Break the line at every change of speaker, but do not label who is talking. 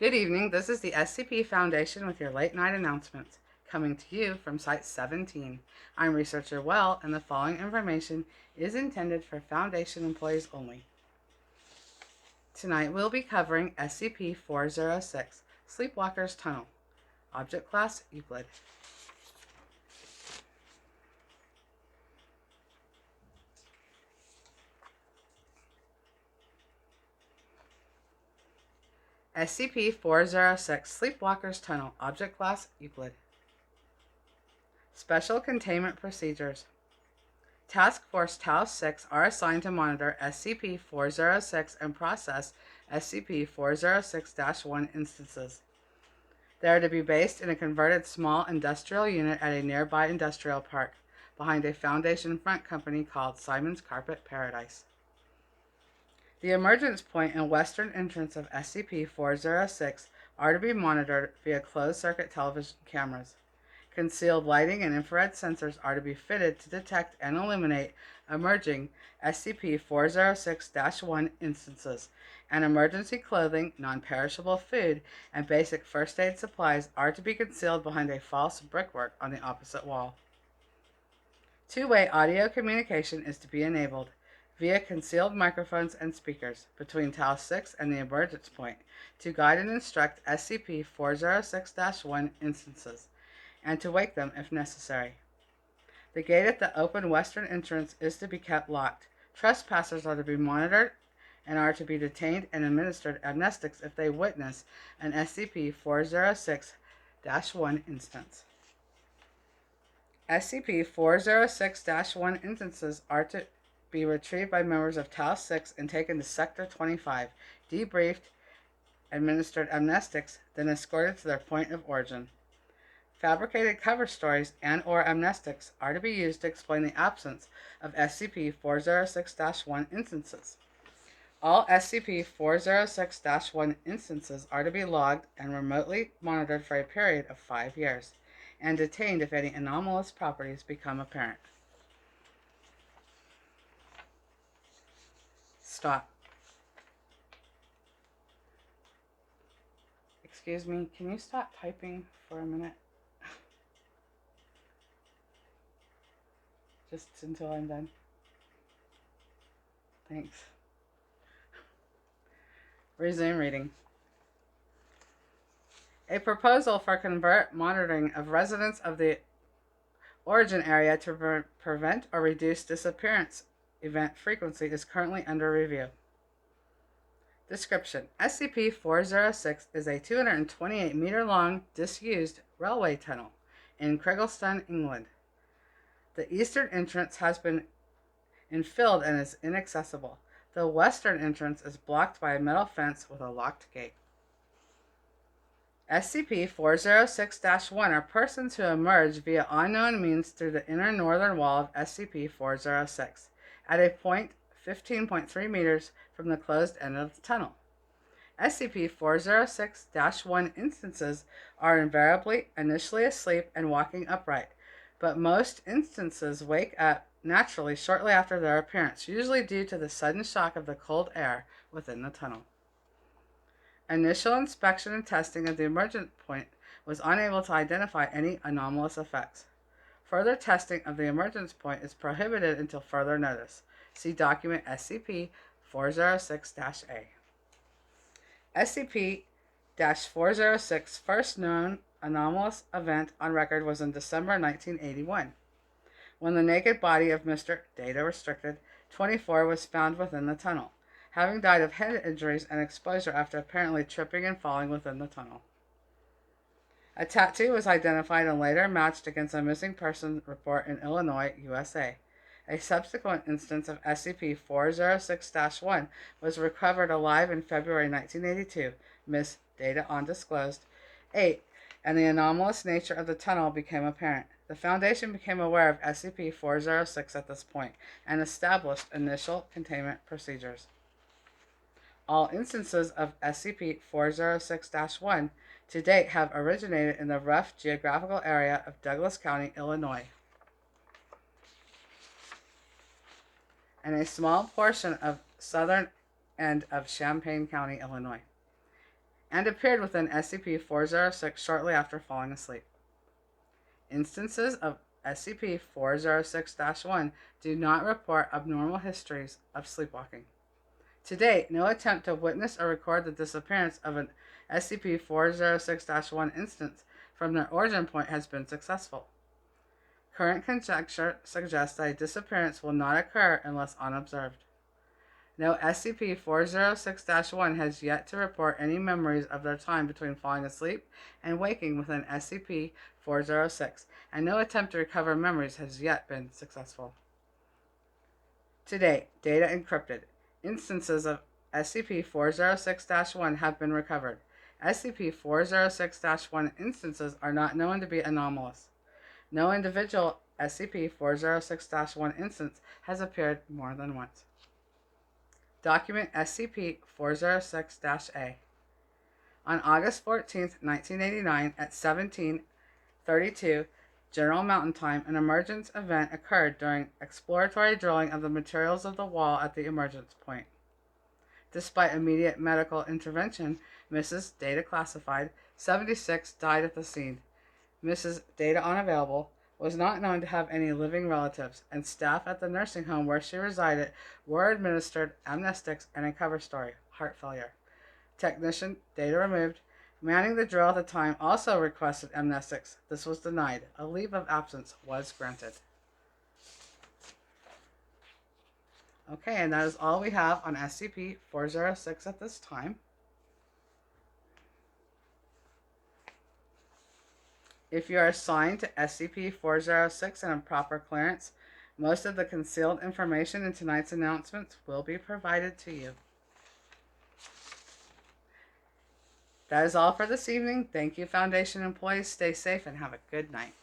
Good evening. This is the SCP Foundation with your late night announcements, coming to you from Site 17. I'm Researcher Well, and the following information is intended for Foundation employees only. Tonight we'll be covering SCP-406 Sleepwalker's Tunnel. Object Class Euclid. SCP-406 Sleepwalker's Tunnel. Object Class Euclid. Special Containment Procedures. Task Force Tau 6 are assigned to monitor SCP-406 and process SCP-406-1 instances. They are to be based in a converted small industrial unit at a nearby industrial park, behind a Foundation front company called Simon's Carpet Paradise. The emergence point and western entrance of SCP-406 are to be monitored via closed-circuit television cameras. Concealed lighting and infrared sensors are to be fitted to detect and eliminate emerging SCP-406-1 instances, and emergency clothing, non-perishable food, and basic first aid supplies are to be concealed behind a false brickwork on the opposite wall. Two-way audio communication is to be enabled via concealed microphones and speakers between Tau 6 and the emergence point to guide and instruct SCP-406-1 instances, and to wake them if necessary. The gate at the open western entrance is to be kept locked. Trespassers are to be monitored and are to be detained and administered amnestics if they witness an SCP-406-1 instance. SCP-406-1 instances are to be retrieved by members of Tau 6 and taken to Sector 25, debriefed, administered amnestics, then escorted to their point of origin. Fabricated cover stories and/or amnestics are to be used to explain the absence of SCP-406-1 instances. All SCP-406-1 instances are to be logged and remotely monitored for a period of 5 years, and detained if any anomalous properties become apparent. Stop. Excuse me, can you stop typing for a minute? Just until I'm done. Thanks. Resume reading. A proposal for convert monitoring of residents of the origin area to prevent or reduce disappearance event frequency is currently under review. Description: SCP-406 is a 228-meter-long disused railway tunnel in Craigleston, England. The eastern entrance has been infilled and is inaccessible. The western entrance is blocked by a metal fence with a locked gate. SCP-406-1 are persons who emerge via unknown means through the inner northern wall of SCP-406 at a point 15.3 meters from the closed end of the tunnel. SCP-406-1 instances are invariably initially asleep and walking upright, but most instances wake up naturally shortly after their appearance, usually due to the sudden shock of the cold air within the tunnel. Initial inspection and testing of the emergence point was unable to identify any anomalous effects. Further testing of the emergence point is prohibited until further notice. See document SCP-406-A. SCP-406 first known anomalous event on record was in December 1981, when the naked body of Mr. Data Restricted 24 was found within the tunnel, having died of head injuries and exposure after apparently tripping and falling within the tunnel. A tattoo was identified and later matched against a missing person report in Illinois, USA. A subsequent instance of SCP-406-1 was recovered alive in February 1982, Miss Data Undisclosed 8, and the anomalous nature of the tunnel became apparent. The Foundation became aware of SCP-406 at this point and established initial containment procedures. All instances of SCP-406-1 to date have originated in the rough geographical area of Douglas County, Illinois, and a small portion of southern end of Champaign County, Illinois, and appeared within SCP-406 shortly after falling asleep. Instances of SCP-406-1 do not report abnormal histories of sleepwalking. To date, no attempt to witness or record the disappearance of an SCP-406-1 instance from their origin point has been successful. Current conjecture suggests that a disappearance will not occur unless unobserved. No SCP-406-1 has yet to report any memories of their time between falling asleep and waking within SCP-406, and no attempt to recover memories has yet been successful. To date, data encrypted. Instances of SCP-406-1 have been recovered. SCP-406-1 instances are not known to be anomalous. No individual SCP-406-1 instance has appeared more than once. Document SCP-406-A. On August 14, 1989, at 17:32 General Mountain Time, an emergence event occurred during exploratory drilling of the materials of the wall at the emergence point. Despite immediate medical intervention, Mrs. Data classified, 76, died at the scene. Mrs. Data unavailable, was not known to have any living relatives, and staff at the nursing home where she resided were administered amnestics and a cover story, heart failure. Technician, Data removed, manning the drill at the time also requested amnestics. This was denied. A leave of absence was granted. Okay, and that is all we have on SCP-406 at this time. If you are assigned to SCP-406 and a proper clearance, most of the concealed information in tonight's announcements will be provided to you. That is all for this evening. Thank you, Foundation employees. Stay safe and have a good night.